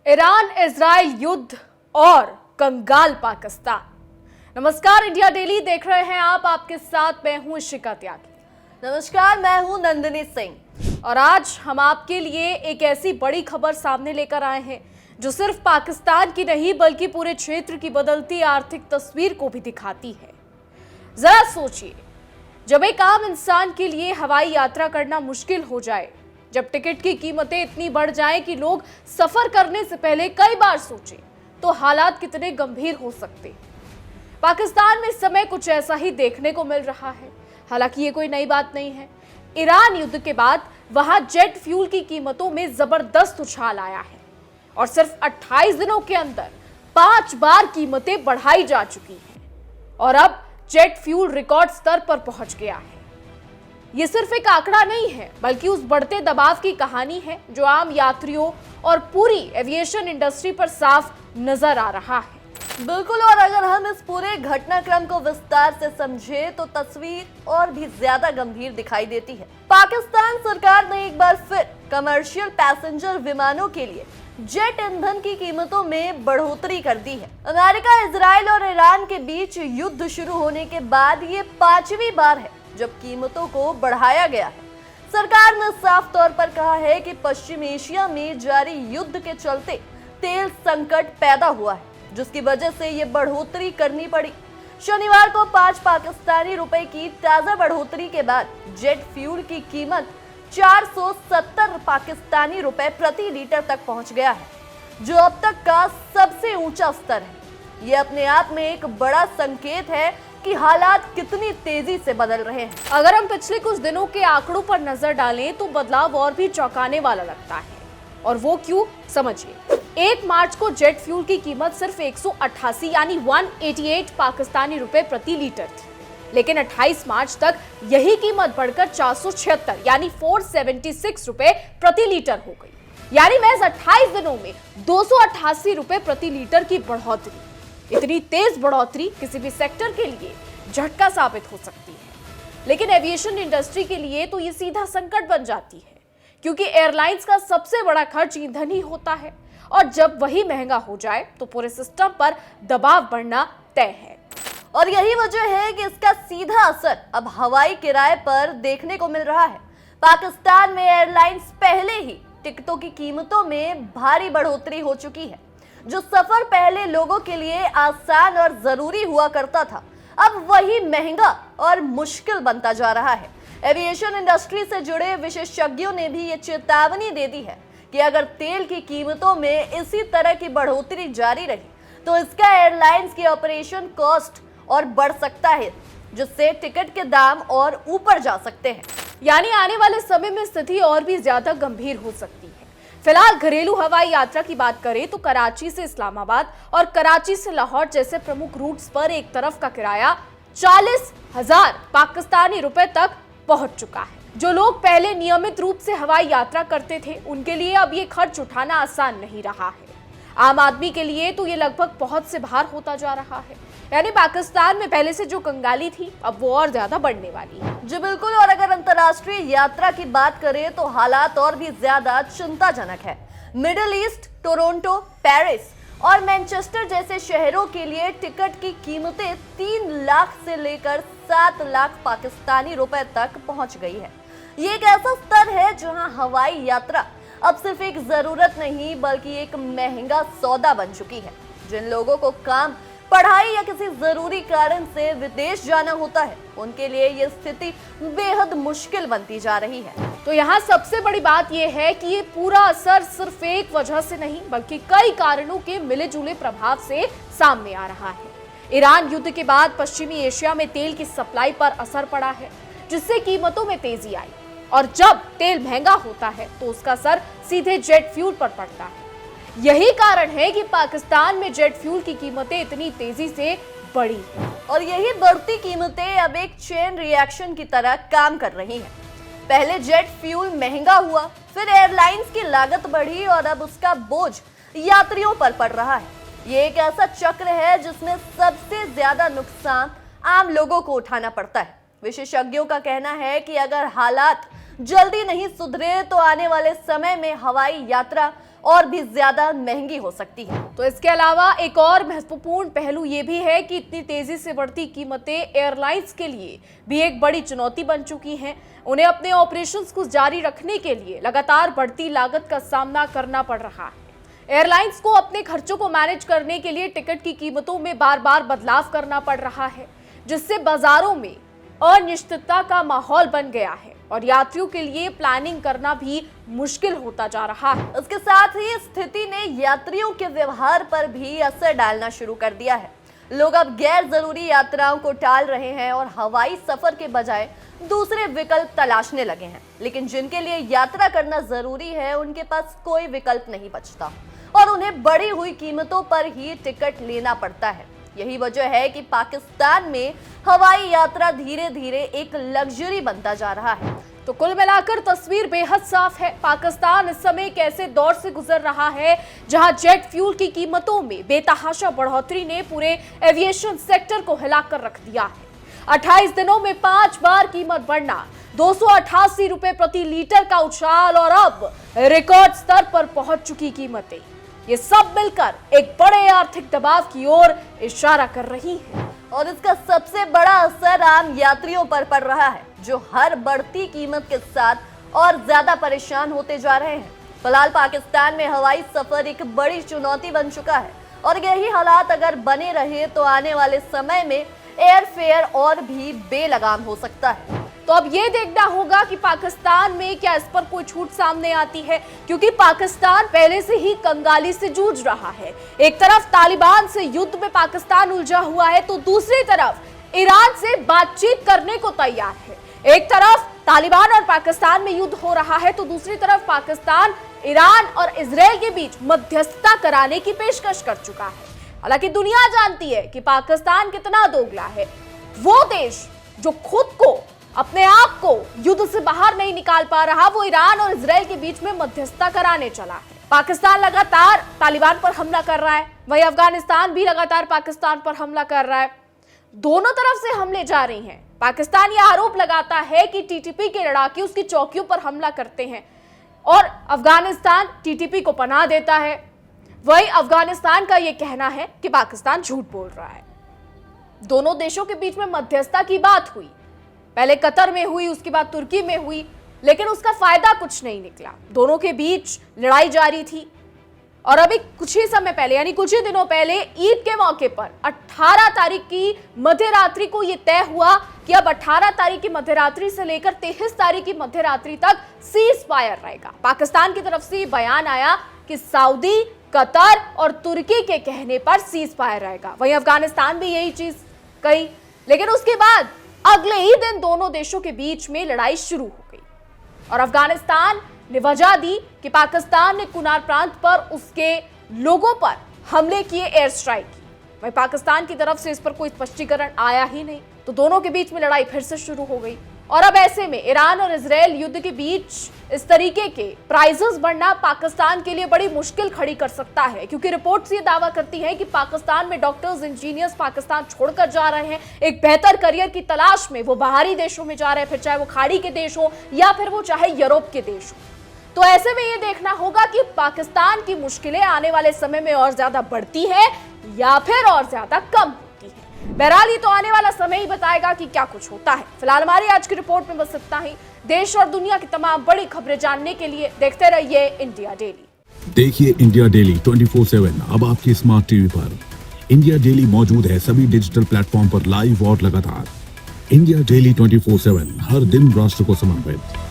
Iran Israel युद्ध और कंगाल पाकिस्तान। नमस्कार, इंडिया डेली देख रहे हैं आप। आपके साथ मैं हूं इशिका त्यागी। नमस्कार, मैं हूं नंदिनी सिंह। और आज हम आपके लिए एक ऐसी बड़ी खबर सामने लेकर आए हैं जो सिर्फ पाकिस्तान की नहीं बल्कि पूरे क्षेत्र की बदलती आर्थिक तस्वीर को भी दिखाती है। जरा सोचिए, जब एक आम इंसान के लिए हवाई यात्रा करना मुश्किल हो जाए, जब टिकट की कीमतें इतनी बढ़ जाएं कि लोग सफर करने से पहले कई बार सोचें, तो हालात कितने गंभीर हो सकते हैं। पाकिस्तान में इस समय कुछ ऐसा ही देखने को मिल रहा है। हालांकि ये कोई नई बात नहीं है। ईरान युद्ध के बाद वहां जेट फ्यूल की कीमतों में जबरदस्त उछाल आया है और सिर्फ 28 दिनों के अंदर 5 बार कीमतें बढ़ाई जा चुकी हैं और अब जेट फ्यूल रिकॉर्ड स्तर पर पहुंच गया है। ये सिर्फ एक आंकड़ा नहीं है, बल्कि उस बढ़ते दबाव की कहानी है जो आम यात्रियों और पूरी एविएशन इंडस्ट्री पर साफ नजर आ रहा है। बिल्कुल, और अगर हम इस पूरे घटनाक्रम को विस्तार से समझे तो तस्वीर और भी ज्यादा गंभीर दिखाई देती है। पाकिस्तान सरकार ने एक बार फिर कमर्शियल पैसेंजर विमानों के लिए जेट ईंधन की कीमतों में बढ़ोतरी कर दी है। अमेरिका, इजराइल और ईरान के बीच युद्ध शुरू होने के बाद ये 5वीं बार है जब कीमतों को बढ़ाया गया है। सरकार ने साफ तौर पर कहा है कि पश्चिम एशिया में जारी युद्ध के चलते तेल संकट पैदा हुआ है, जिसकी वजह से ये बढ़ोतरी करनी पड़ी। शनिवार को 5 पाकिस्तानी रुपए की ताजा बढ़ोतरी के बाद जेट फ्यूल की कीमत 470 पाकिस्तानी रुपए प्रति लीटर तक पहुंच गया है, जो अब तक का सबसे ऊंचा स्तर है। ये अपने आप में एक बड़ा संकेत है कि हालात कितनी तेजी से बदल रहे हैं। अगर हम पिछले कुछ दिनों के आंकड़ों पर नजर डालें तो बदलाव और भी चौंकाने वाला लगता है। और वो क्यों, समझिए। 1 मार्च को जेट फ्यूल की कीमत सिर्फ 188 यानी 188 पाकिस्तानी रुपए प्रति लीटर थी, लेकिन 28 मार्च तक यही कीमत बढ़कर 476 यानी 476 रुपए प्रति लीटर हो गई। यानी महज 28 दिनों में 288 रुपए प्रति लीटर की बढ़ोतरी। इतनी तेज बढ़ोतरी किसी भी सेक्टर के लिए झटका साबित हो सकती है, लेकिन एविएशन इंडस्ट्री के लिए तो ये सीधा संकट बन जाती है, क्योंकि एयरलाइंस का सबसे बड़ा खर्च ईंधन ही होता है और जब वही महंगा हो जाए तो पूरे सिस्टम पर दबाव बढ़ना तय है। और यही वजह है कि इसका सीधा असर अब हवाई किराए पर देखने को मिल रहा है। पाकिस्तान में एयरलाइंस पहले ही टिकटों की कीमतों में भारी बढ़ोतरी हो चुकी है। जो सफर पहले लोगों के लिए आसान और जरूरी हुआ करता था, अब वही महंगा और मुश्किल बनता जा रहा है। एविएशन इंडस्ट्री से जुड़े विशेषज्ञों ने भी ये चेतावनी दे दी है कि अगर तेल की कीमतों में इसी तरह की बढ़ोतरी जारी रही तो इसका एयरलाइंस की ऑपरेशन कॉस्ट और बढ़ सकता है, जिससे टिकट के दाम और ऊपर जा सकते हैं। यानी आने वाले समय में स्थिति और भी ज्यादा गंभीर हो सकती है। फिलहाल घरेलू हवाई यात्रा की बात करें तो कराची से इस्लामाबाद और कराची से लाहौर जैसे प्रमुख रूट्स पर एक तरफ का किराया 40,000 पाकिस्तानी रुपए तक पहुंच चुका है। जो लोग पहले नियमित रूप से हवाई यात्रा करते थे, उनके लिए अब ये खर्च उठाना आसान नहीं रहा है। आम आदमी के लिए तो ये लगभग बहुत से भार होता जा रहा है। यानी पाकिस्तान में पहले से जो कंगाली थी, अब वो और ज्यादा बढ़ने वाली है। जी बिल्कुल, और अगर अंतर्राष्ट्रीय यात्रा की बात करें तो हालात और भी ज्यादा चिंताजनक है। मिडिल ईस्ट, टोरंटो, पेरिस और मैनचेस्टर जैसे शहरों के लिए टिकट की कीमतें 3 लाख से लेकर 7 लाख पाकिस्तानी रुपए तक पहुंच गई है। ये एक ऐसा स्तर है जहां हवाई यात्रा अब सिर्फ एक जरूरत नहीं बल्कि एक महंगा सौदा बन चुकी है। जिन लोगों को काम, पढ़ाई या किसी जरूरी कारण से विदेश जाना होता है, उनके लिए ये स्थिति बेहद मुश्किल बनती जा रही है। तो यहाँ सबसे बड़ी बात यह है कि ये पूरा असर सिर्फ एक वजह से नहीं बल्कि कई कारणों के मिले जुले प्रभाव से सामने आ रहा है। ईरान युद्ध के बाद पश्चिमी एशिया में तेल की सप्लाई पर असर पड़ा है, जिससे कीमतों में तेजी आई। और जब तेल महंगा होता है तो उसका असर सीधे जेट फ्यूल पर पड़ता है। यही कारण है कि पाकिस्तान में जेट फ्यूल की कीमतें इतनी तेजी से बढ़ी और यही बढ़ती कीमतें अब एक चेन रिएक्शन की तरह काम कर रही हैं। पहले जेट फ्यूल महंगा हुआ, फिर एयरलाइंस की लागत बढ़ी और अब उसका बोझ यात्रियों पर पड़ रहा है। ये एक ऐसा चक्र है जिसमें सबसे ज्यादा नुकसान आम लोगों को उठाना पड़ता है। विशेषज्ञों का कहना है कि अगर हालात जल्दी नहीं सुधरे तो आने वाले समय में हवाई यात्रा और भी ज्यादा महंगी हो सकती है। तो इसके अलावा एक और महत्वपूर्ण पहलू ये भी है कि इतनी तेजी से बढ़ती कीमतें एयरलाइंस के लिए भी एक बड़ी चुनौती बन चुकी हैं। उन्हें अपने ऑपरेशंस को जारी रखने के लिए लगातार बढ़ती लागत का सामना करना पड़ रहा है। एयरलाइंस को अपने खर्चों को मैनेज करने के लिए टिकट की कीमतों में बार बार बदलाव करना पड़ रहा है, जिससे बाजारों में अनिश्चितता का माहौल बन गया है और यात्रियों के लिए प्लानिंग करना भी मुश्किल होता जा रहा है। इसके साथ ही स्थिति ने यात्रियों के व्यवहार पर भी असर डालना शुरू कर दिया है। लोग अब गैर जरूरी यात्राओं को टाल रहे हैं और हवाई सफर के बजाय दूसरे विकल्प तलाशने लगे हैं। लेकिन जिनके लिए यात्रा करना जरूरी है, उनके पास कोई विकल्प नहीं बचता और उन्हें बढ़ी हुई कीमतों पर ही टिकट लेना पड़ता है। यही वजह है कि पाकिस्तान में हवाई यात्रा धीरे धीरे एक लग्जरी बनता जा रहा है। तो कुल मिलाकर तस्वीर बेहद साफ है। पाकिस्तान इस समय एक ऐसे दौर से गुजर रहा है जहां जेट फ्यूल की कीमतों में बेतहाशा बढ़ोतरी ने पूरे एविएशन सेक्टर को हिलाकर रख दिया है। 28 दिनों में 5 बार कीमत बढ़ना, 288 रुपए प्रति लीटर का उछाल और अब रिकॉर्ड स्तर पर पहुंच चुकी कीमतें, ये सब मिलकर एक बड़े आर्थिक दबाव की ओर इशारा कर रही है। और इसका सबसे बड़ा असर आम यात्रियों पर पड़ रहा है, जो हर बढ़ती कीमत के साथ और ज्यादा परेशान होते जा रहे हैं। फिलहाल पाकिस्तान में हवाई सफर एक बड़ी चुनौती बन चुका है और यही हालात अगर बने रहे तो आने वाले समय में एयर फेयर और भी बेलगाम हो सकता है। तो अब ये देखना होगा कि पाकिस्तान में क्या इस पर कोई छूट सामने आती है, क्योंकि पाकिस्तान पहले से ही कंगाली से जूझ रहा है। एक तरफ तालिबान से युद्ध में पाकिस्तान उलझा हुआ है, तो दूसरी तरफ ईरान से बातचीत करने को तैयार है। एक तरफ तालिबान और पाकिस्तान में युद्ध हो रहा है, तो दूसरी तरफ पाकिस्तान ईरान और इजराइल के बीच मध्यस्थता कराने की पेशकश कर चुका है। हालांकि दुनिया जानती है कि पाकिस्तान कितना दोगला है। वो देश जो खुद को, अपने आप को युद्ध से बाहर नहीं निकाल पा रहा, वो ईरान और इजराइल के बीच में मध्यस्थता कराने चला है। पाकिस्तान लगातार तालिबान पर हमला कर रहा है, वहीं अफगानिस्तान भी लगातार पाकिस्तान पर हमला कर रहा है। दोनों तरफ से हमले जारी हैं। पाकिस्तान यह आरोप लगाता है कि टीटीपी के लड़ाके उसकी चौकियों पर हमला करते हैं और अफगानिस्तान टीटीपी को पनाह देता है। वहीं अफगानिस्तान का यह कहना है कि पाकिस्तान झूठ बोल रहा है। दोनों देशों के बीच में मध्यस्थता की बात हुई, पहले कतर में हुई, उसके बाद तुर्की में हुई, लेकिन उसका फायदा कुछ नहीं निकला। दोनों के बीच लड़ाई जारी थी और अभी कुछ ही समय पहले, यानी कुछ ही दिनों पहले ईद के मौके पर 18 तारीख की मध्यरात्रि को यह तय हुआ कि अब 18 तारीख की मध्यरात्रि से लेकर 23 तारीख की मध्यरात्रि तक सीज फायर रहेगा। पाकिस्तान की तरफ से बयान आया कि सऊदी, कतर और तुर्की के कहने पर सीज फायर रहेगा। वहीं अफगानिस्तान भी यही चीज कही, लेकिन उसके बाद अगले ही दिन दोनों देशों के बीच में लड़ाई शुरू हो गई और अफगानिस्तान ने वजह दी कि पाकिस्तान ने कुनार प्रांत पर उसके लोगों पर हमले किए, एयर स्ट्राइक की। वहीं पाकिस्तान की तरफ से इस पर कोई स्पष्टीकरण आया ही नहीं, तो दोनों के बीच में लड़ाई फिर से शुरू हो गई। और अब ऐसे में ईरान और इजराइल युद्ध के बीच इस तरीके के प्राइजेस बढ़ना पाकिस्तान के लिए बड़ी मुश्किल खड़ी कर सकता है, क्योंकि रिपोर्ट्स ये दावा करती हैं कि पाकिस्तान में डॉक्टर्स, इंजीनियर्स पाकिस्तान छोड़कर जा रहे हैं। एक बेहतर करियर की तलाश में वो बाहरी देशों में जा रहे हैं, फिर चाहे वो खाड़ी के देश हो या फिर वो चाहे यूरोप के देश हो। तो ऐसे में ये देखना होगा कि पाकिस्तान की मुश्किलें आने वाले समय में और ज्यादा बढ़ती है या फिर और ज्यादा कम होती है। बहरहाल ये तो आने वाला समय ही बताएगा कि क्या कुछ होता है। फिलहाल हमारी आज की रिपोर्ट में बस इतना ही। देश और दुनिया की तमाम बड़ी खबरें जानने के लिए देखते रहिए इंडिया डेली। देखिए इंडिया डेली 24/7 अब आपकी स्मार्ट टीवी पर। इंडिया डेली मौजूद है सभी डिजिटल प्लेटफॉर्म पर लाइव और लगातार। इंडिया डेली 24/7 हर दिन राष्ट्र को समर्पित।